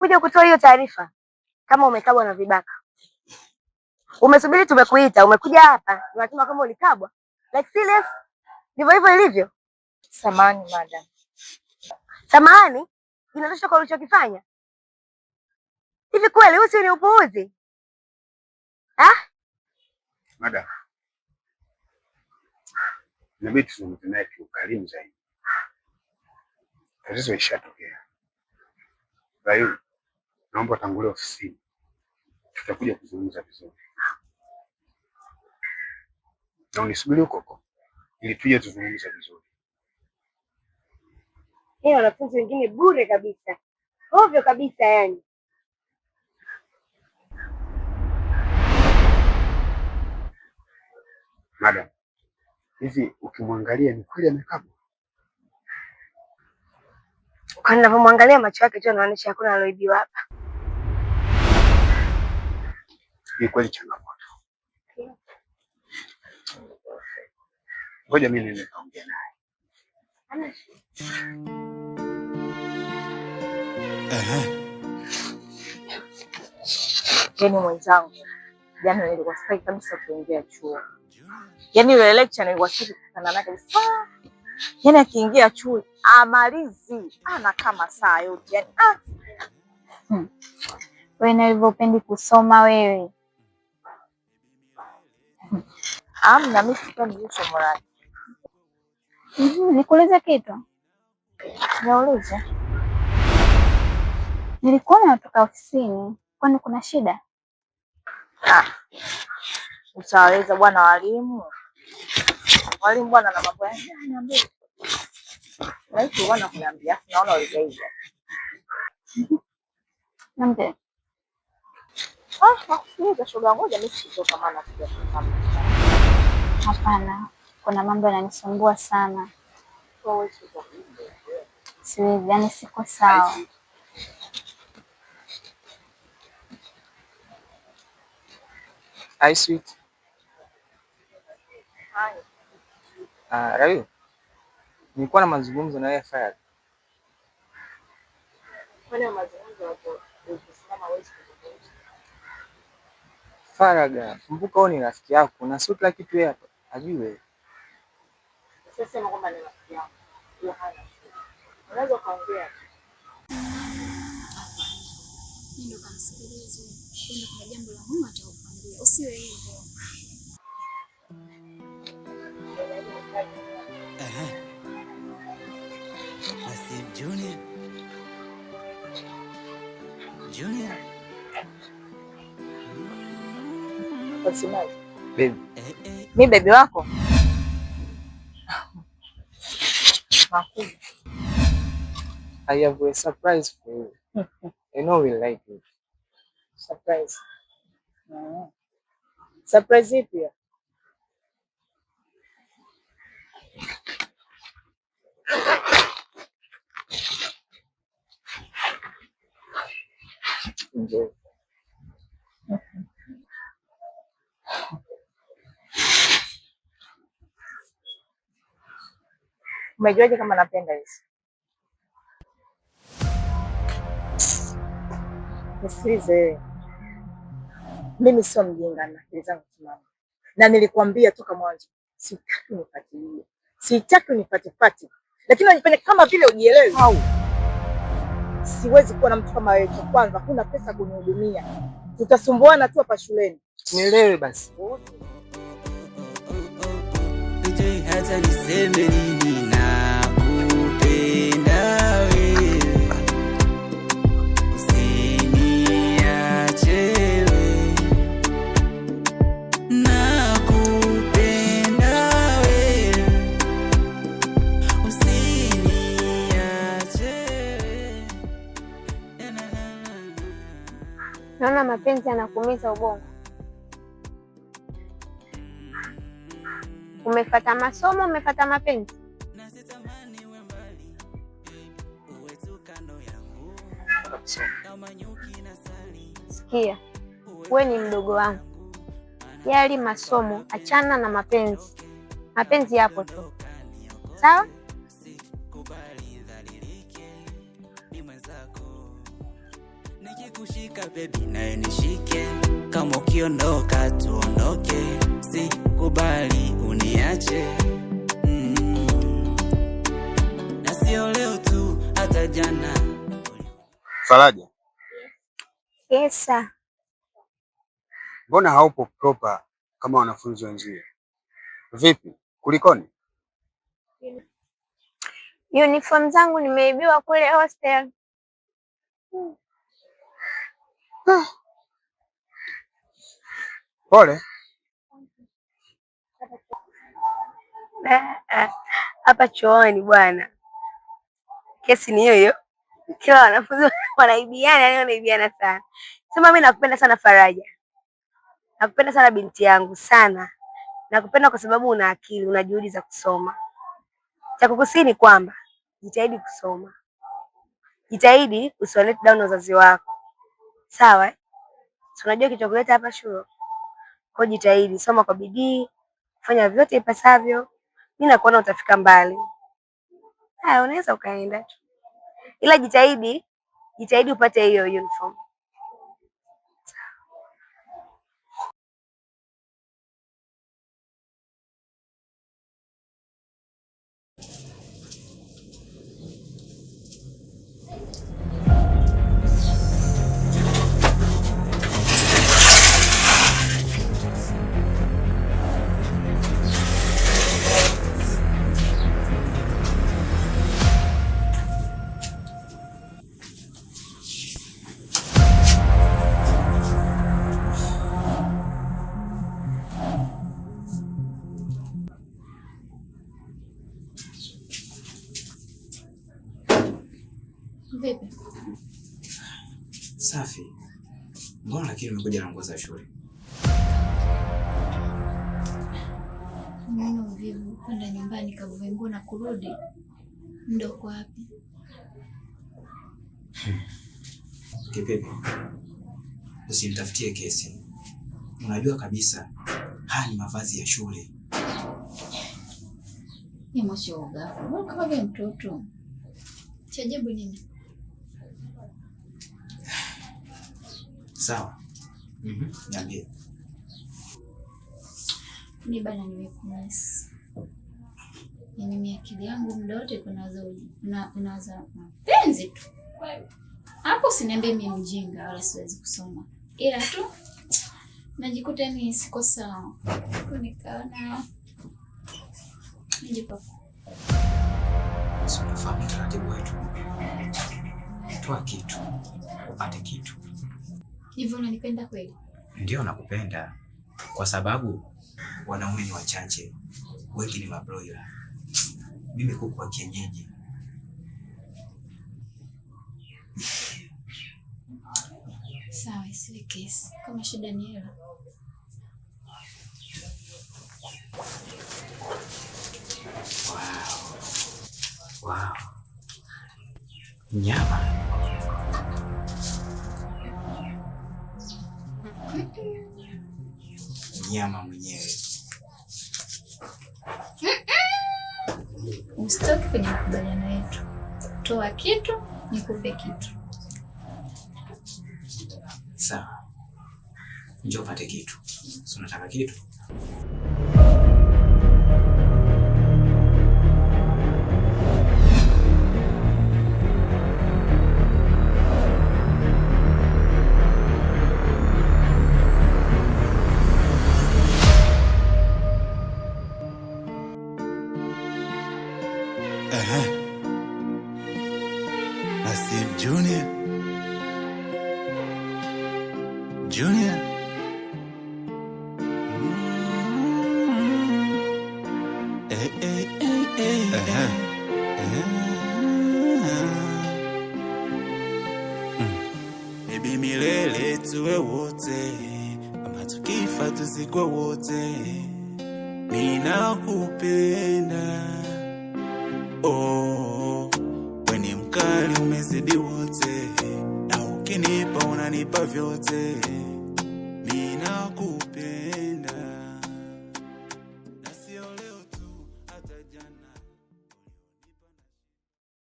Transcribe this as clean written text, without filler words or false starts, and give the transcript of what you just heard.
kuja kutoa hiyo taarifa kama umekabwa na vibaka. Umesubiri tumekuita, umekuja hapa, unasema kama ulikabwa. Like serious? Ndivyo hivyo ilivyo? Samahani madam. Samahani? Inatosha kwa ulichokifanya? Hivi kweli huu ni upuuzi? Madam, inabidi tuzungumze naye kwa ukarimu zaidi. Tatizo ishatokea. Kwa hiyo naomba utangulie ofisini. Tutakuja kuzungumza vizuri. Na unisubiri huko ili tuje tuzungumze vizuri. Wanafunzi wengine bure kabisa. Ovyo kabisa yani. Madam, hivi ukimwangalia ni kweli amekabwa? Kwa ninavyomwangalia macho yake tu yanaonyesha hakuna aloibiwa hapa. Ni kweli changamoto. Ngoja mimi niende kaongea naye. Yaani mwenzangu, jana nilikuwa sitaki kabisa kuingia chuo. Yaani ile lecture nilikuwa sitaki kukutana naye kabisa. Yaani akiingia chuo amalizi ana kama saa yote. Yaani Wewe na hivyo upendi kusoma wewe. Amna, mimi sipendi somo lake. Nikuulize kitu? Nauliza. Nilikuona unatoka ofisini. Kwani kuna shida? Utaweza bwana walimu. Walimu bwana na mambo yake. Niambie. Na hicho bwana kuniambia, naona ulizaiza. Niambie. Sio shoga ngoja mimi sitoka maana sijatoka. Hapana. Kuna mambo yananisumbua sana. Siwezi, yani siko sawa. Hi sweet. Hi. Rawi. Nilikuwa na mazungumzo na wewe Farag. Kuna mazungumzo hapo ukisimama wewe. Farag, kumbuka wewe ni rafiki yako na sio kila kitu hapa. Ajue. Sasa sema kwamba ni rafiki yangu. Yohana. Unaweza kaongea. Ndio kamsikilize. Ndio kuna jambo la muhimu atakwambia. Usiwe hivyo. Nasib Junior. Junior. Usimaje? Baby. Mimi baby wako? Makubwa. I have a surprise for you. I know you like it. Surprise. Surprise ipi? Enjoy. Umejuaje kama napenda hizi? Nisikize. Mimi sio mjinga na akili zangu timamu. Na nilikwambia toka mwanzo, sitaki unifuatilie. Sitaki unifuatilie. Lakini unajifanya kama vile ujielewi. Au siwezi kuwa na mtu kama wewe. Kwanza huna pesa kunihudumia. Tutasumbuana tu hapa shuleni. Nielewe basi. Hata niseme nini nakupenda wewe. Usiniache wewe. Nakupenda wewe. Usiniache wewe. Naona mapenzi yanakuumiza ubongo. Umefuata masomo, umefuata mapenzi. Sikia, wewe ni mdogo wangu. Yali masomo, achana na mapenzi. Mapenzi yapo tu. Sawa? nikikushika baby nawe nishike, kama ukiondoka tuondoke, sikubali uniache. Na sio leo tu, hata jana. Faraja. Yes sir. Mbona haupo proper kama wanafunzi wenzio? Vipi? Kulikoni? Uniform zangu nimeibiwa kule hostel. Pole. Hapa chooni bwana. Kesi ni hiyo hiyo. Kila wanafunzi wanaibiana, yani wanaibiana sana. Sema mimi nakupenda sana Faraja. Nakupenda sana binti yangu sana. Nakupenda kwa sababu una akili, una juhudi za kusoma. Cha kukusii ni kwamba jitahidi kusoma. Jitahidi usiwalete down wazazi wako. Sawa? Unajua kilichokuleta hapa shule. Kwa jitahidi, soma kwa bidii, fanya vyote ipasavyo. Mimi nakuona utafika mbali. Haya, unaweza ukaenda tu. Ila jitahidi upate hiyo uniform. Vipi? Safi. Mbona lakini umekuja na nguo za shule? Mimi uvivu kwenda nyumbani kavue nguo na kurudi. Ndo kwa wapi? Kipepe. Usinitafutie kesi. Unajua kabisa haya ni mavazi ya shule. Ni mshoga. Mbona kama vile mtoto? Cha ajabu nini? Sawa. Niambie. Ni bana nimekumisi. Yaani mimi akili yangu muda wote kunawaza mapenzi tu. Hapo usiniambie mimi mjinga wala siwezi kusoma. Ila tu najikuta ni siko sawa. Nikaona nijipa. Unafahamu taratibu wetu. Toa kitu, upate kitu. Hivyo unanipenda kweli? Ndio nakupenda. Kwa sababu wanaume ni wachache. Wengi ni mabroiler. Mimi kuku wa kienyeji. Sawa, isiwe kesi. Kama shida ni hela. Wow. Nyama. Nyama mwenyewe. Usitoke kwenye makubaliano yetu. Toa kitu, nikupe kitu. Sawa. Njoo pate kitu. Si unataka kitu? Nasim Junior. Junior. Baby milele tuwe wote, ama tukifa tuzikwe wote. Ninakupenda. Oh, weni mkali umezidi wote, na ukinipa unanipa vyote. Ninakupa